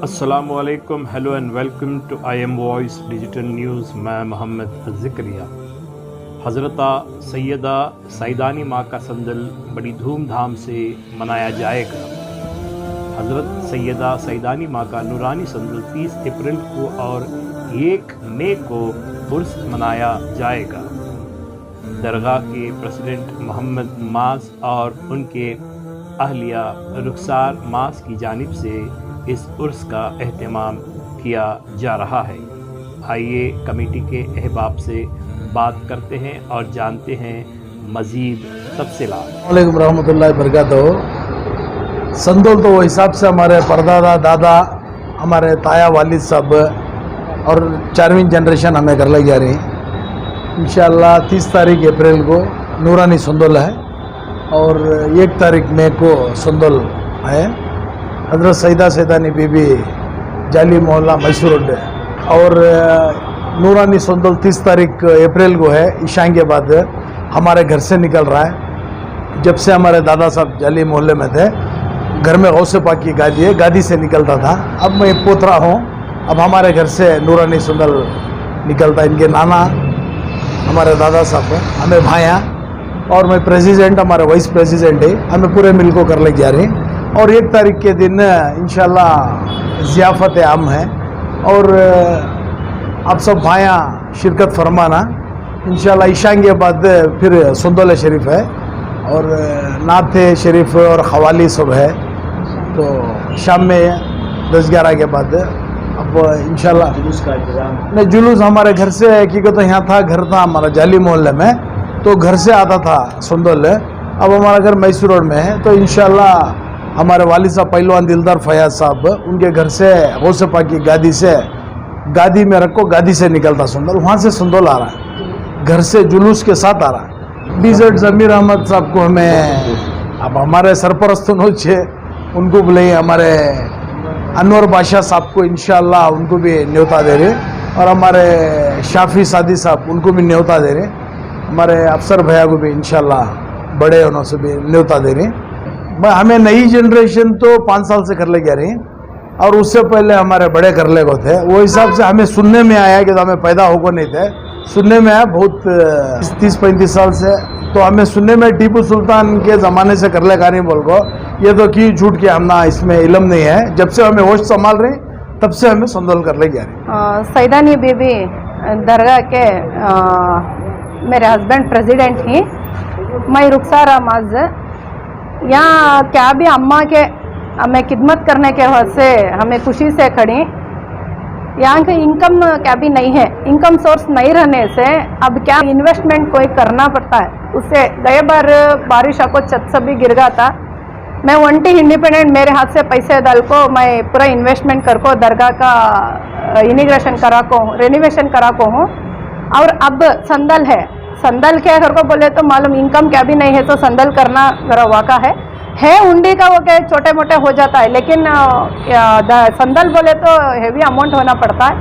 अस्सलामुअलैकुम, hello and welcome to IM voice digital news. मैं मोहम्मद ज़िक्रिया। हज़रत सैयदा सैदानी माँ का संदल बड़ी धूमधाम से मनाया जाएगा। हज़रत सैयदा सैदानी माँ का नूरानी संदल 30 अप्रैल को और 1 मई को उर्स मनाया जाएगा। दरगाह के प्रेसिडेंट मोहम्मद मास और उनके अहलिया रुखसार मास की जानिब से इस उर्स का एहतमाम किया जा रहा है। आइए कमेटी के अहबाब से बात करते हैं और जानते हैं मज़ीद तफसीलात। वालेकुम रहमतुल्लाहि बरकातहू। संदोल तो वो हिसाब से हमारे परदादा दादा हमारे ताया वालिद साहब और 4वीं जनरेशन हमें कर लग जा रही है। इंशाअल्लाह 30 तारीख अप्रैल को नूरानी संदोल है और 1 तारीख मई को संदोल है। हज़रत सैयदा सैदानी बीबी जाली मोहल्ला मैसूर रोड और नूरानी संदोल 30 तारीख अप्रैल को है। ईशान के बाद हमारे घर से निकल रहा है। जब से हमारे दादा साहब जाली मोहल्ले में थे, घर में गौसे पाक की गादी है, गादी से निकलता था। अब मैं पोतरा हूँ, अब हमारे घर से नूरानी संदोल निकलता है। इनके नाना हमारे दादा साहब, हमें भाइयाँ और मैं प्रेसिडेंट, हमारे वाइस प्रेसिडेंट है। हमें पूरे मिल को कर ले जा रहे हैं और 1 तारीख के दिन इंशाल्लाह ज़ियाफ़त आम है और आप सब भाइयाँ शिरकत फरमाना। इंशाल्लाह ईशान के बाद फिर संदोल शरीफ है और नात शरीफ और खवाली सब है। तो शाम में 10-11 के बाद अब इंशाल्लाह जुलूस का इंतजाम नहीं, जुलूस हमारे घर से क्योंकि तो यहाँ था, घर था हमारा जाली मोहल्ले में, तो घर से आता था संदोल। अब हमारा घर मैसूर रोड में है। तो इंशाल्लाह हमारे वालिद साहब पहलवान दिलदार फयाज साहब, उनके घर से गौसे पाक की गादी से गादी में रखो, गादी से निकलता संदोल, वहाँ से संदोल आ रहा है, घर से जुलूस के साथ आ रहा है। डीजर्ट ज़मीर अहमद साहब को हमें अब हमारे सरपरस्त नोचे उनको बुलाइए, हमारे अनवर बादशाह साहब को इंशाअल्लाह उनको भी न्योता दे रहे और हमारे शाफी सादी साहब उनको भी न्योता दे रहे, हमारे अफसर भैया को भी इंशाअल्लाह बड़े उन्हों से भी न्योता दे रहे। हमें नई जनरेशन तो 5 साल से कर ले जा रही है और उससे पहले हमारे बड़े कर ले को थे। वो हिसाब से हमें सुनने में आया कि तो हमें पैदा होकर नहीं थे, सुनने में आया बहुत 30-35 साल से। तो हमें सुनने में टीपू सुल्तान के ज़माने से कर ले का नहीं बोल को, ये तो की झूठ के हम ना, इसमें इलम नहीं है। जब से हमें होश संभाल रहे तब से हमें संदोल कर ले जा रहे। सैदानी बीबी दरगाह के मेरे हस्बैंड प्रेसिडेंट ही, मैं रुखसार माज यहाँ क्या भी अम्मा के हमें खिदमत करने के वजह से हमें खुशी से खड़ी। यहाँ के इनकम क्या भी नहीं है, इनकम सोर्स नहीं रहने से अब क्या इन्वेस्टमेंट कोई करना पड़ता है। उससे गए बार बारिश को छत से भी गिर गया था। मैं वंटी इंडिपेंडेंट, मेरे हाथ से पैसे डाल को मैं पूरा इन्वेस्टमेंट कर को दरगाह का इनिग्रेशन करा को हूँ, रेनोवेशन करा को हूँ। और अब संदल है, संदल क्या घर को बोले तो मालूम इनकम क्या भी नहीं है, तो संदल करना जरा वाका है उंडी का वो क्या छोटे मोटे हो जाता है, लेकिन संदल बोले तो हेवी अमाउंट होना पड़ता है।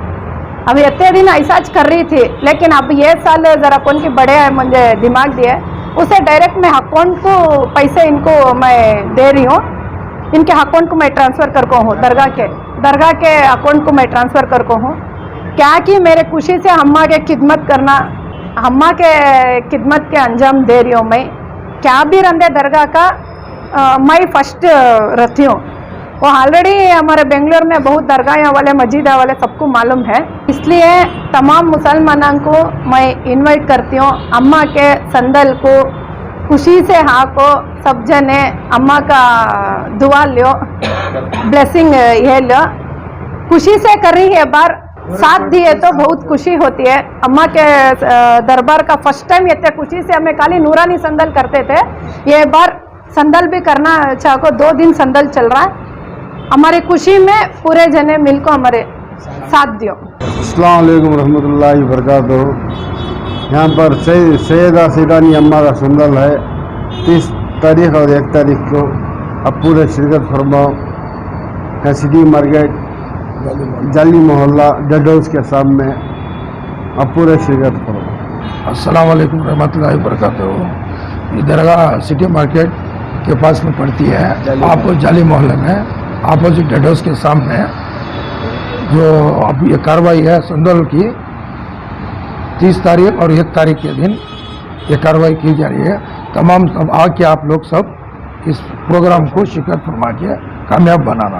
अब इतने दिन ऐसा कर रही थी, लेकिन अब ये साल जरा कौन की बड़े मुझे दिमाग दिए, उसे डायरेक्ट मैं अकाउंट को पैसे इनको मैं दे रही हूँ। इनके अकाउंट को मैं ट्रांसफ़र कर को हूँ, दरगाह के अकाउंट को मैं ट्रांसफ़र कर को हूँ। क्या कि मेरे खुशी से अम्मा के खिदमत करना, अम्मा के खिदमत के अंजाम दे रही हूँ। मैं क्या भी रंधे दरगाह का मैं फर्स्ट रहती हूँ। वो ऑलरेडी हमारे बेंगलोर में बहुत दरगाह वाले मस्जिद वाले सबको मालूम है, इसलिए तमाम मुसलमानों को मैं इनवाइट करती हूँ। अम्मा के संदल को खुशी से हाँ को सब जने अम्मा का दुआ लो, ब्लेसिंग ये लो, खुशी से कर रही है। बार साथ दिए तो बहुत खुशी होती है। अम्मा के दरबार का फर्स्ट टाइम इतने खुशी से हमें खाली नूरानी संदल करते थे, ये बार संदल भी करना चाह को 2 दिन संदल चल रहा है। हमारी खुशी में पूरे जने मिलकर हमारे साथ दियो। अस्सलाम वालेकुम रहमतुल्लाहि बरकातहू। यहाँ पर सैयदा सैदानी अम्मा का संदल है 30 तारीख और 1 तारीख को। अब पूरे शिरकत फरमाओ। सिटी मार्केट जाली मोहल्ला डेड हाउस के सामने, अब पूरे शिरकत फरमाओ। अस्सलाम वालेकुम रहमतुल्लाहि बरकातहू। दरगाह सिटी मार्केट के पास में पड़ती है, आप जाली मोहल्ले में, अपोजिट डेड हाउस के सामने। जो अब ये कार्रवाई है संदल की 30 तारीख और 1 तारीख के दिन ये कार्रवाई की जा रही है। तमाम सब आके आप लोग सब इस प्रोग्राम को शिरकत फरमा के कामयाब बनाना।